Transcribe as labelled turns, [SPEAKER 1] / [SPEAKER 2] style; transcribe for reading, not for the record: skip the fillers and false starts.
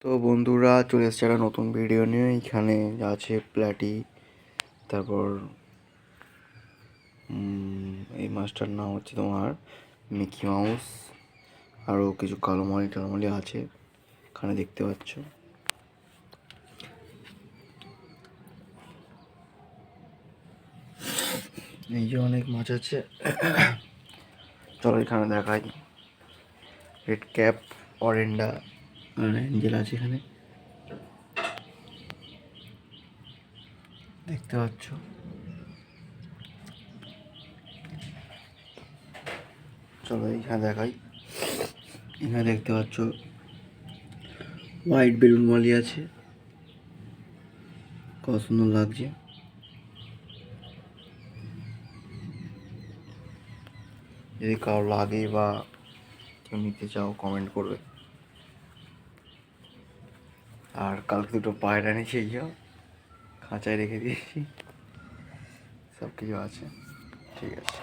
[SPEAKER 1] তো বন্ধুরা চলে এসেছে একটা নতুন ভিডিও নিয়ে। এখানে আছে প্ল্যাটি, তারপর এই মাছটার নাম হচ্ছে তোমার মিকি মাউস, আরও কিছু কালোমালি টালোমালি আছে এখানে দেখতে পাচ্ছ। এই যে অনেক মাছ আছে, চলো এখানে দেখাই। রেড ক্যাপ, অরেন্ডা আর অ্যাঞ্জেল আছে এখানে দেখতে পাচ্ছ। চলো এখানে দেখাই। এখানে দেখতে পাচ্ছ হোয়াইট বেলুন মালি আছে, কত সুন্দর লাগছে। যদি কারো লাগে বা কেউ নিতে চাও কমেন্ট করবে। আর কালকে দুটো পায়রা নিয়েছি, এই খাঁচায় রেখে দিয়েছি, সব কিছু আছে। ঠিক আছে।